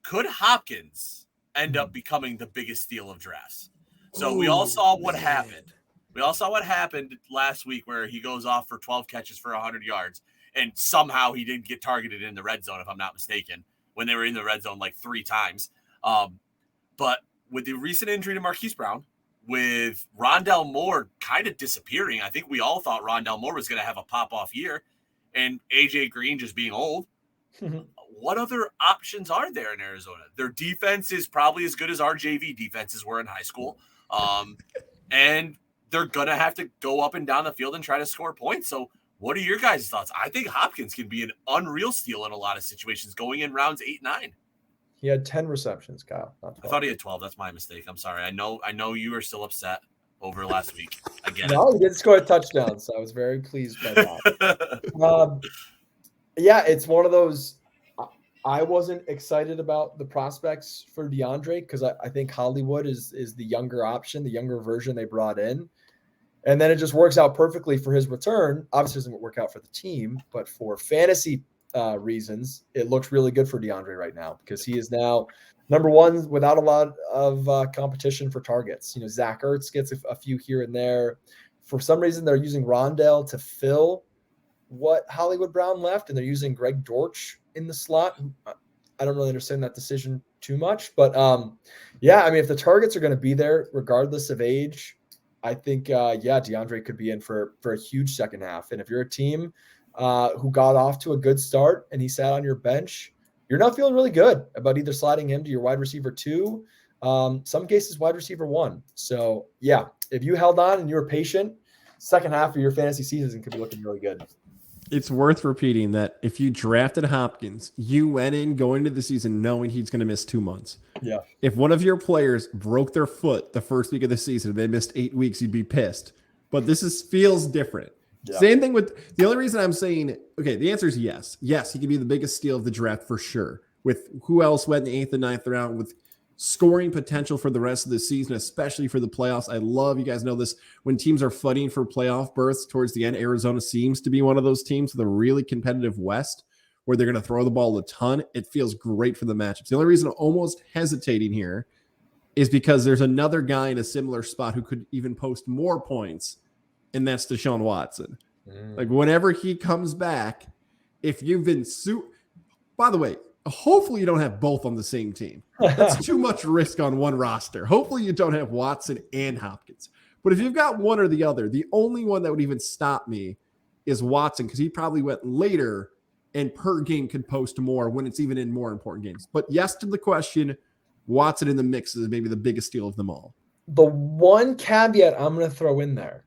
Speaker 2: Could Hopkins end up becoming the biggest steal of drafts? So we all saw what happened. We all saw what happened last week where he goes off for 12 catches for 100 yards, and somehow he didn't get targeted in the red zone, if I'm not mistaken, when they were in the red zone like 3 times. But with the recent injury to Marquise Brown, with Rondell Moore kind of disappearing, I think we all thought Rondell Moore was going to have a pop-off year, and A.J. Green just being old. What other options are there in Arizona? Their defense is probably as good as our JV defenses were in high school. And they're going to have to go up and down the field and try to score points. So what are your guys' thoughts? I think Hopkins can be an unreal steal in a lot of situations going in rounds 8, 9.
Speaker 3: He had 10 receptions, Kyle. Not 12.
Speaker 2: I thought he had 12. That's my mistake. I'm sorry. I know you were still upset over last week. I get it.
Speaker 3: No, he did score a touchdown, so I was very pleased by that. Yeah, it's one of those. I wasn't excited about the prospects for DeAndre because I think Hollywood is the younger option, the younger version they brought in. And then it just works out perfectly for his return. Obviously, it doesn't work out for the team, but for fantasy reasons, it looks really good for DeAndre right now because he is now number one without a lot of competition for targets. Zach Ertz gets a few here and there. For some reason, they're using Rondell to fill what Hollywood Brown left, and they're using Greg Dortch in the slot. I don't really understand that decision too much, but if the targets are going to be there regardless of age, I think DeAndre could be in for a huge second half. And if you're a team who got off to a good start and he sat on your bench, you're not feeling really good about either sliding him to your wide receiver 2, some cases wide receiver 1. So if you held on and you were patient, second half of your fantasy season could be looking really good.
Speaker 1: It's worth repeating that if you drafted Hopkins, you went in going into the season knowing he's going to miss 2 months.
Speaker 3: Yeah.
Speaker 1: If one of your players broke their foot the first week of the season and they missed 8 weeks, you'd be pissed. But this feels different. Yeah. Same thing with the only reason I'm saying, okay, the answer is yes. Yes, he could be the biggest steal of the draft for sure. With who else went in the 8th and 9th round with scoring potential for the rest of the season, especially for the playoffs. I love, you guys know this, when teams are fighting for playoff berths towards the end, Arizona seems to be one of those teams with a really competitive West where they're going to throw the ball a ton. It feels great for the matchups. The only reason I'm almost hesitating here is because there's another guy in a similar spot who could even post more points, and that's Deshaun Watson. Like whenever he comes back, if you've been by the way, hopefully you don't have both on the same team. That's too much risk on one roster. Hopefully you don't have Watson and Hopkins. But if you've got one or the other, the only one that would even stop me is Watson because he probably went later and per game could post more when it's even in more important games. But yes to the question, Watson in the mix is maybe the biggest steal of them all.
Speaker 3: The one caveat I'm going to throw in there,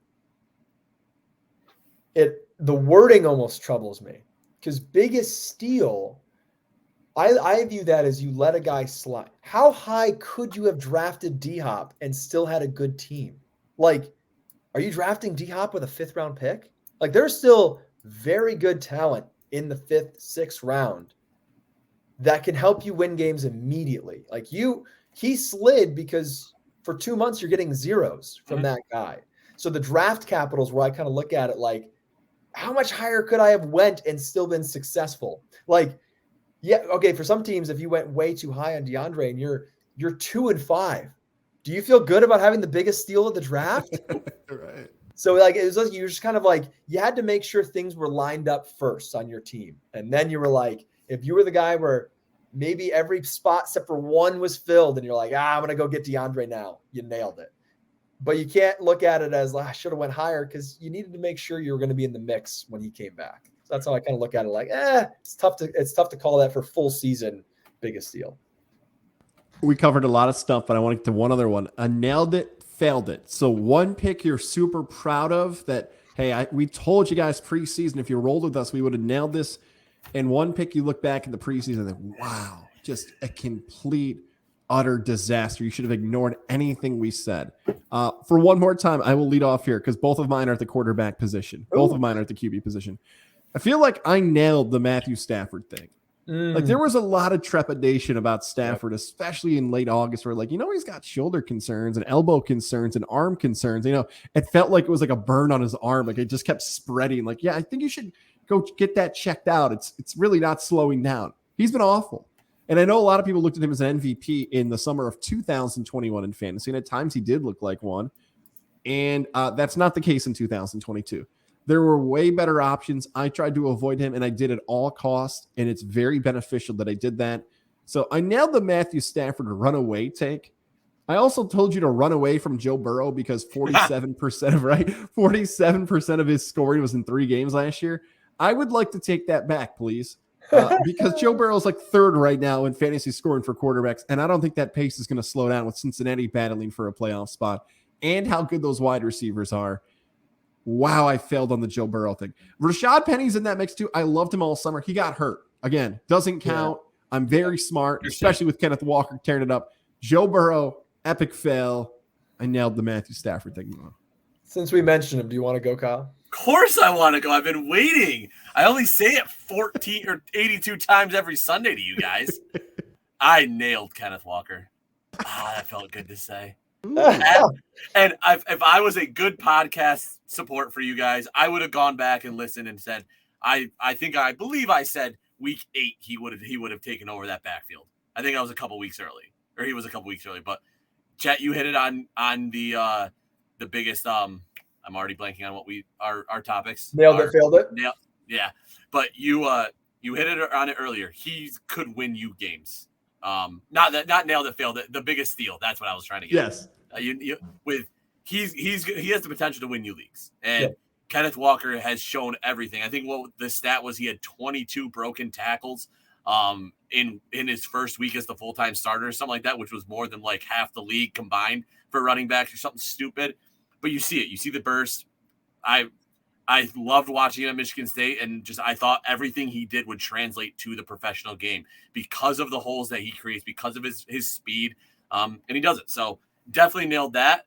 Speaker 3: the wording almost troubles me because biggest steal, I view that as you let a guy slide. How high could you have drafted D-Hop and still had a good team? Like, are you drafting D-Hop with a 5th round pick? Like, there's still very good talent in the 5th, 6th round that can help you win games immediately. Like he slid because for 2 months you're getting zeros from that guy. So the draft capital is where I kind of look at it like, how much higher could I have went and still been successful? Like, yeah, okay, for some teams, if you went way too high on DeAndre and you're 2 and 5, do you feel good about having the biggest steal of the draft?
Speaker 1: Right.
Speaker 3: So like it was like you're just kind of like you had to make sure things were lined up first on your team. And then you were like, if you were the guy where maybe every spot except for one was filled and you're like, I'm gonna go get DeAndre now, you nailed it. But you can't look at it as I should have went higher because you needed to make sure you were going to be in the mix when he came back. So that's how I kind of look at it. Like, it's tough to call that for full season biggest steal.
Speaker 1: We covered a lot of stuff, but I want to get to one other one. I nailed it, failed it. So one pick you're super proud of that, hey, we told you guys preseason, if you rolled with us, we would have nailed this. And one pick you look back in the preseason and think, wow, just a complete, utter disaster. You should have ignored anything we said. For one more time, I will lead off here because both of mine are at the quarterback position. Both of mine are at the QB position. I feel like I nailed the Matthew Stafford thing. Like there was a lot of trepidation about Stafford, especially in late August, where he's got shoulder concerns and elbow concerns and arm concerns. It felt like it was like a burn on his arm. Like it just kept spreading. Like, I think you should go get that checked out. It's really not slowing down. He's been awful. And I know a lot of people looked at him as an MVP in the summer of 2021 in fantasy. And at times he did look like one. And that's not the case in 2022. There were way better options. I tried to avoid him, and I did at all costs, and it's very beneficial that I did that. So I nailed the Matthew Stafford runaway take. I also told you to run away from Joe Burrow because 47% of his scoring was in 3 games last year. I would like to take that back, please, because Joe Burrow is like 3rd right now in fantasy scoring for quarterbacks, and I don't think that pace is going to slow down with Cincinnati battling for a playoff spot and how good those wide receivers are. Wow, I failed on the Joe Burrow thing. Rashad Penny's in that mix too. I loved him all summer. He got hurt. Again, doesn't count. Yeah. I'm very smart, especially with Kenneth Walker tearing it up. Joe Burrow, epic fail. I nailed the Matthew Stafford thing.
Speaker 3: Since we mentioned him, do you want to go, Kyle?
Speaker 2: Of course I want to go. I've been waiting. I only say it 14 or 82 times every Sunday to you guys. I nailed Kenneth Walker. That felt good to say. And if I was a good podcast support for you guys, I would have gone back and listened and said, I believe I said week 8 he would have taken over that backfield. I think I was a couple weeks early, or he was a couple weeks early. But Chet, you hit it on the biggest. I'm already blanking on what our topics.
Speaker 3: Nailed it, failed it.
Speaker 2: Yeah, but you hit it on it earlier. He could win you games. Not nailed it, failed it. The biggest steal. That's what I was trying to get.
Speaker 1: Yes.
Speaker 2: He has the potential to win you leagues, and Kenneth Walker has shown everything. I think what the stat was, he had 22 broken tackles in his first week as the full-time starter or something like that, which was more than like half the league combined for running backs or something stupid. But you see it. You see the burst. I loved watching him at Michigan State, and I thought everything he did would translate to the professional game because of the holes that he creates, because of his speed, and he does it. So definitely nailed that.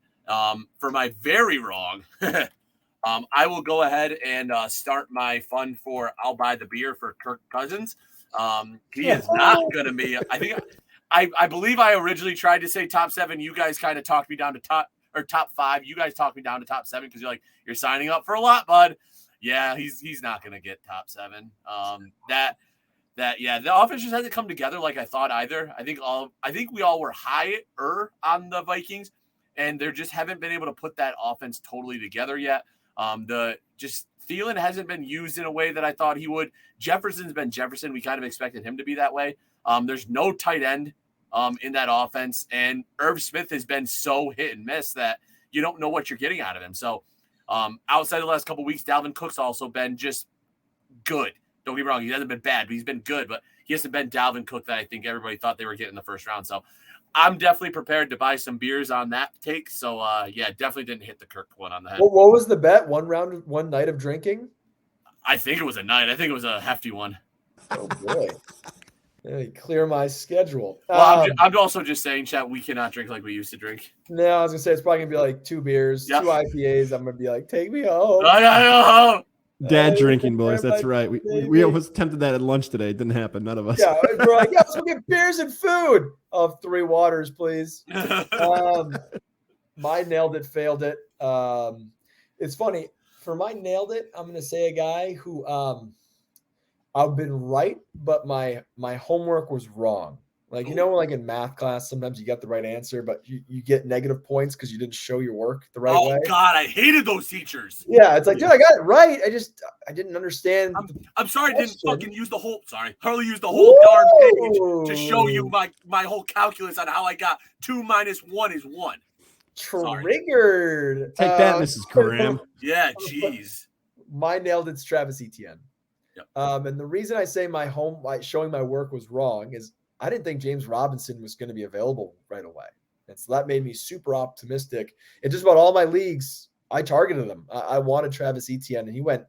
Speaker 2: For my very wrong, I will go ahead and start my fund for I'll buy the beer for Kirk Cousins. He is not going to be. I believe I originally tried to say top 7. You guys kind of talked me down to top 5. You guys talked me down to top 7 because you're signing up for a lot, bud. Yeah, he's not going to get top 7. The offense just hasn't come together like I thought either. I think we all were higher on the Vikings, and they just haven't been able to put that offense totally together yet. Thielen hasn't been used in a way that I thought he would. Jefferson's been Jefferson. We kind of expected him to be that way. There's no tight end in that offense, and Irv Smith has been so hit and miss that you don't know what you're getting out of him. So outside of the last couple of weeks, Dalvin Cook's also been just good. Don't get me wrong, he hasn't been bad, but he's been good. But he hasn't been Dalvin Cook that I think everybody thought they were getting in the first round. So I'm definitely prepared to buy some beers on that take. So, definitely didn't hit the Kirk one on the head.
Speaker 3: What was the bet? One night of drinking?
Speaker 2: I think it was a night. I think it was a hefty one.
Speaker 3: Oh, boy. Clear my schedule.
Speaker 2: Well, I'm also just saying, chat, we cannot drink like we used to drink.
Speaker 3: No, I was going to say it's probably going to be like 2 beers, 2 IPAs. I'm going to be like, take me home.
Speaker 1: Dad drinking, boys. That's right. We almost attempted that at lunch today. It didn't happen. None of us.
Speaker 3: Yeah, we're like, let's go get beers and food. Of 3 waters, please. My nailed it, failed it. It's funny. For my nailed it, I'm going to say a guy who I've been right, but my homework was wrong. Like, like in math class, sometimes you get the right answer, but you get negative points because you didn't show your work the right way.
Speaker 2: Oh, God, I hated those teachers.
Speaker 3: Yeah, it's like, dude, I got it right. I didn't understand.
Speaker 2: I'm sorry I didn't fucking use the whole – hardly used the whole darn page to show you my whole calculus on how I got 2 minus 1 is 1.
Speaker 3: Triggered.
Speaker 1: Take that, Mrs. Graham.
Speaker 2: Yeah, jeez.
Speaker 3: My nailed it's Travis Etienne.
Speaker 2: Yep.
Speaker 3: And the reason I say showing my work was wrong is I didn't think James Robinson was going to be available right away. And so that made me super optimistic. In just about all my leagues, I targeted him. I wanted Travis Etienne, and he went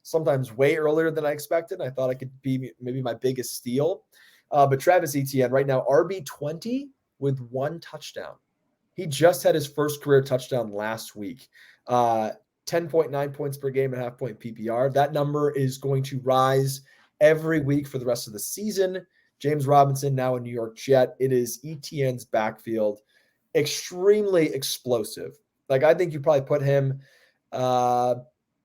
Speaker 3: sometimes way earlier than I expected. I thought I could be maybe my biggest steal. But Travis Etienne right now, RB20 with 1 touchdown. He just had his first career touchdown last week. 10.9 points per game and half-point PPR. That number is going to rise every week for the rest of the season. James Robinson now a New York Jet. It is Etienne's backfield. Extremely explosive. Like, I think you probably put him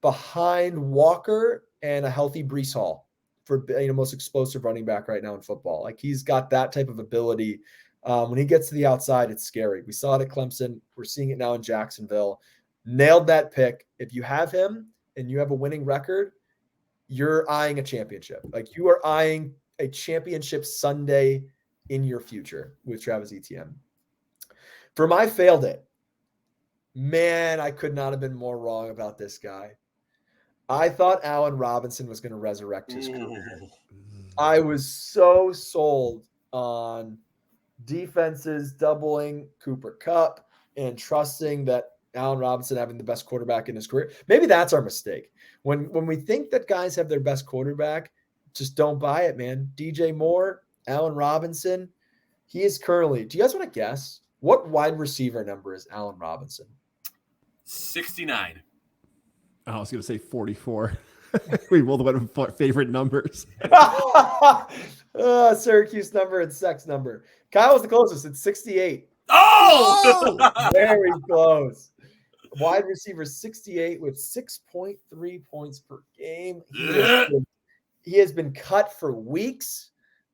Speaker 3: behind Walker and a healthy Breece Hall for most explosive running back right now in football. Like, he's got that type of ability. When he gets to the outside, it's scary. We saw it at Clemson. We're seeing it now in Jacksonville. Nailed that pick. If you have him and you have a winning record, you're eyeing a championship. Like, you are eyeing a championship Sunday in your future with Travis Etienne. For my failed it, man, I could not have been more wrong about this guy. I thought Allen Robinson was going to resurrect his career. I was so sold on defenses doubling Cooper Kupp and trusting that Allen Robinson having the best quarterback in his career. Maybe that's our mistake. When we think that guys have their best quarterback, just don't buy it, man. DJ Moore, Allen Robinson, he is currently – do you guys want to guess? What wide receiver number is Allen Robinson?
Speaker 2: 69.
Speaker 1: I was going to say 44. We both went with favorite numbers.
Speaker 3: Syracuse number and sex number. Kyle was the closest. It's 68.
Speaker 2: Oh!
Speaker 3: Very close. Wide receiver 68 with 6.3 points per game. He has been cut for weeks.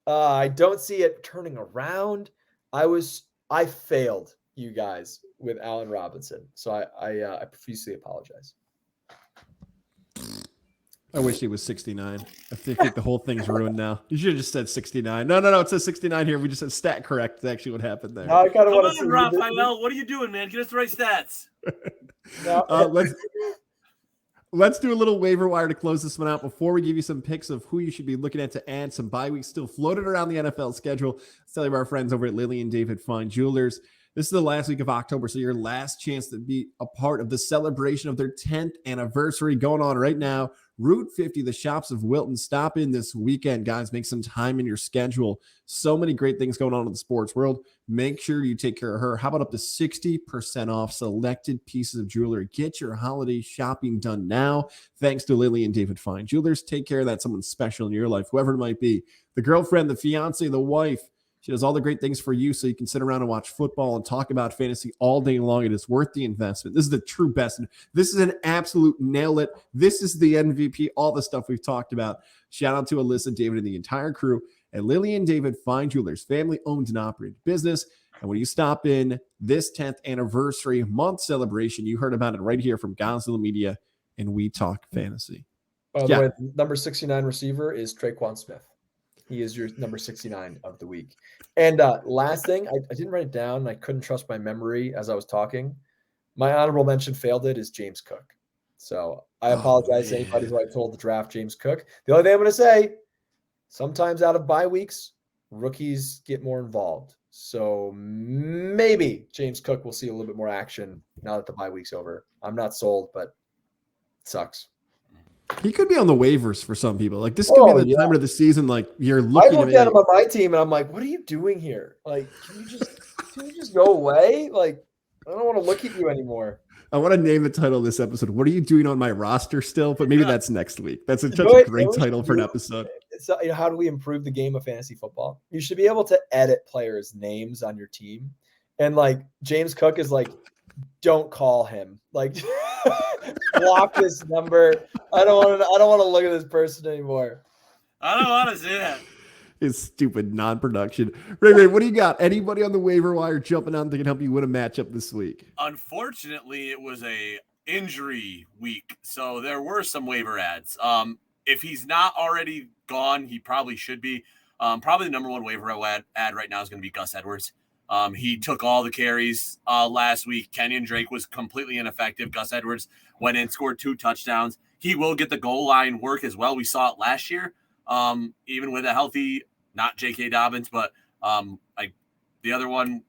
Speaker 3: I don't see it turning around. I failed you guys with Allen Robinson, so I profusely apologize.
Speaker 1: I wish he was 69. I think the whole thing's ruined now. You should have just said 69. No. It says 69 here. We just said stat correct. That's actually what happened there.
Speaker 3: No, I kind of want to
Speaker 2: see. Raphael, what are you doing, man? Get us the right stats.
Speaker 1: Let's do a little waiver wire to close this one out before we give you some picks of who you should be looking at to add some bye weeks still floated around the NFL schedule. Let's tell you about our friends over at Lily and David Fine Jewelers. This is the last week of October, so your last chance to be a part of the celebration of their 10th anniversary going on right now. Route 50, the shops of Wilton. Stop in this weekend, guys. Make some time in your schedule. So many great things going on in the sports world. Make sure you take care of her. How about up to 60% off selected pieces of jewelry? Get your holiday shopping done now. Thanks to Lily and David Fine Jewelers. Take care of that someone special in your life, whoever it might be. The girlfriend, the fiance, the wife. She does all the great things for you so you can sit around and watch football and talk about fantasy all day long. It is worth the investment. This is the true best. This is an absolute nail it. This is the MVP, all the stuff we've talked about. Shout out to Alyssa, David, and the entire crew at Lily and David Fine Jewelers, family-owned and operated business. And when you stop in this 10th anniversary month celebration, you heard about it right here from Godzilla Media and We Talk Fantasy.
Speaker 3: By the way, number 69 receiver is Traquan Smith. He is your number 69 of the week. And last thing, I didn't write it down. And I couldn't trust my memory as I was talking. My honorable mention failed it is James Cook. So I apologize to anybody who I told to draft James Cook. The only thing I'm going to say, sometimes out of bye weeks, rookies get more involved. So maybe James Cook will see a little bit more action now that the bye week's over. I'm not sold, but it sucks.
Speaker 1: He could be on the waivers for some people. Like, this could be the time of the season. Like, you're looking.
Speaker 3: I looked at him on my team, and I'm like, "What are you doing here? Like, can you just go away? Like, I don't want to look at you anymore."
Speaker 1: I want to name the title of this episode. What are you doing on my roster still? But maybe that's next week. That's such a great title for an episode.
Speaker 3: So, how do we improve the game of fantasy football? You should be able to edit players' names on your team, and like James Cook is like, don't call him. Like, block this number. I don't want to look at this person anymore.
Speaker 2: I don't want to see that.
Speaker 1: It's stupid non-production. Ray, what do you got? Anybody on the waiver wire jumping on that can help you win a matchup this week?
Speaker 2: Unfortunately, it was a injury week, so there were some waiver ads. If he's not already gone, he probably should be. Probably the number one waiver ad right now is going to be Gus Edwards. He took all the carries last week. Kenyon Drake was completely ineffective. Gus Edwards went in, scored 2 touchdowns. He will get the goal line work as well. We saw it last year, even with a healthy, not J.K. Dobbins, but like the other one.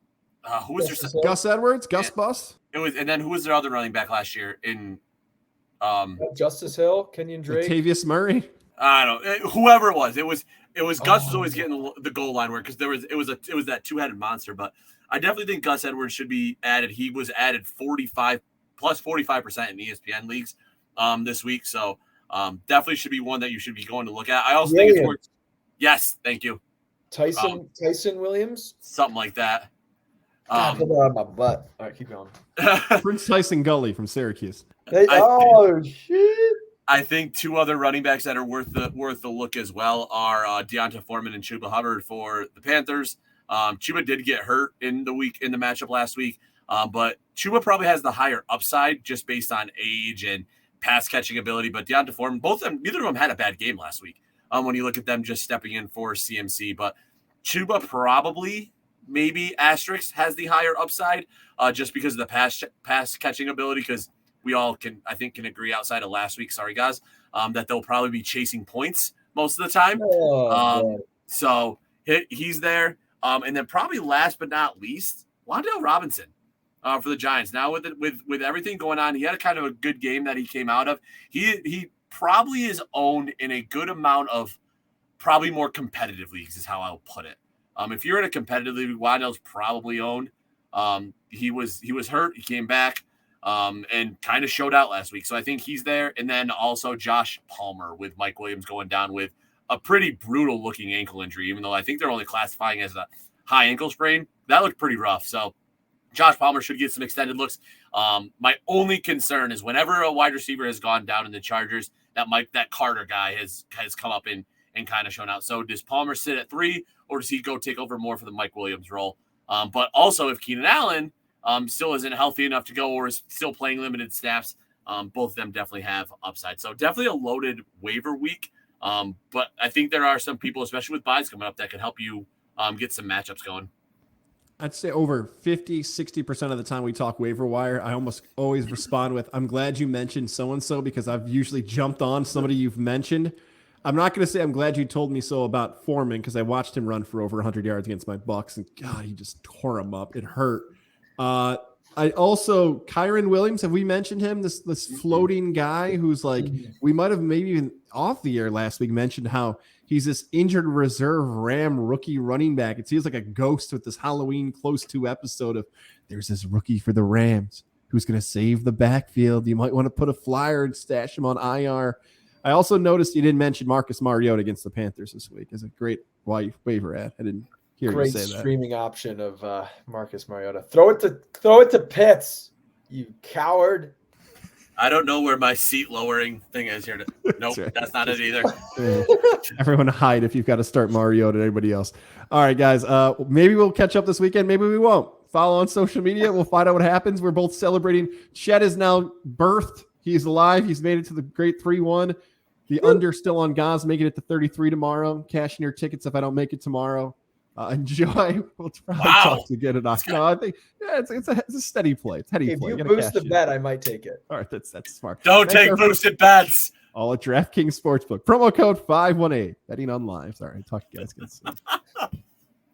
Speaker 2: Who was there?
Speaker 1: Gus Edwards, Gus Bus.
Speaker 2: It was, and then who was their other running back last year? In
Speaker 3: Justice Hill, Kenyon Drake,
Speaker 1: Latavius Murray.
Speaker 2: I don't know. Whoever it was. It was Gus was always getting the goal line work because it was that 2-headed monster. But I definitely think Gus Edwards should be added. He was added 45% in ESPN leagues this week. So definitely should be one that you should be going to look at. I also think it's worth. Yes, thank you.
Speaker 3: Tyson Williams,
Speaker 2: something like that.
Speaker 3: God, put that on my butt. All right, keep going.
Speaker 1: Prince Tyson Gully from Syracuse.
Speaker 3: Shit.
Speaker 2: I think 2 other running backs that are worth the look as well are Deonta Foreman and Chuba Hubbard for the Panthers. Chuba did get hurt in the matchup last week, but Chuba probably has the higher upside just based on age and pass catching ability. But Deonta Foreman, neither of them had a bad game last week. When you look at them just stepping in for CMC, but Chuba probably maybe asterisk has the higher upside just because of the pass catching ability because. We all can agree outside of last week. Sorry, guys, that they'll probably be chasing points most of the time. So he's there. And then probably last but not least, Wan'Dale Robinson for the Giants. Now with everything going on, he had a kind of a good game that he came out of. He probably is owned in a good amount of probably more competitive leagues is how I'll put it. If you're in a competitive league, Wan'Dale's probably owned. He was hurt. He came back. and kind of showed out last week. So I think he's there. And then also Josh Palmer with Mike Williams going down with a pretty brutal looking ankle injury, even though I think they're only classifying as a high ankle sprain. That looked pretty rough. So Josh Palmer should get some extended looks. My only concern is whenever a wide receiver has gone down in the Chargers, that Carter guy has come up and kind of shown out. So does Palmer sit at 3, or does he go take over more for the Mike Williams role? But also if Keenan Allen still isn't healthy enough to go or is still playing limited snaps, both of them definitely have upside. So definitely a loaded waiver week. But I think there are some people, especially with buys coming up, that can help you get some matchups going.
Speaker 1: I'd say over 50, 60% of the time we talk waiver wire, I almost always respond with, I'm glad you mentioned so-and-so, because I've usually jumped on somebody you've mentioned. I'm not going to say I'm glad you told me so about Foreman, because I watched him run for over 100 yards against my Bucks, and God, he just tore him up. It hurt. I also, Kyron Williams, have we mentioned him? This floating guy who's like, we might have maybe even off the air last week mentioned how he's this injured reserve Ram rookie running back. It feels like a ghost with this Halloween close to episode of there's this rookie for the Rams who's going to save the backfield. You might want to put a flyer and stash him on IR. I also noticed you didn't mention Marcus Mariota against the Panthers this week as a great waiver ad. I didn't hear
Speaker 3: great
Speaker 1: you say that.
Speaker 3: Streaming option of Marcus Mariota. Throw it to Pitts, you coward.
Speaker 2: I don't know where my seat lowering thing is here. Nope,
Speaker 1: right.
Speaker 2: That's not it either.
Speaker 1: Everyone hide if you've got to start Mariota and everybody else. All right, guys. Maybe we'll catch up this weekend. Maybe we won't. Follow on social media. We'll find out what happens. We're both celebrating. Chet is now birthed. He's alive. He's made it to the great 3-1. The under still on Gaz, making it to 33 tomorrow. Cashing your tickets if I don't make it tomorrow. Enjoy. We'll probably talk to get it off. No, I think it's a steady play. It's heady play.
Speaker 3: If you boost the bet, I might take it.
Speaker 1: All right, that's smart.
Speaker 2: Don't take boosted bets.
Speaker 1: All at DraftKings Sportsbook. Promo code 518. Betting online. Sorry, talk to you guys.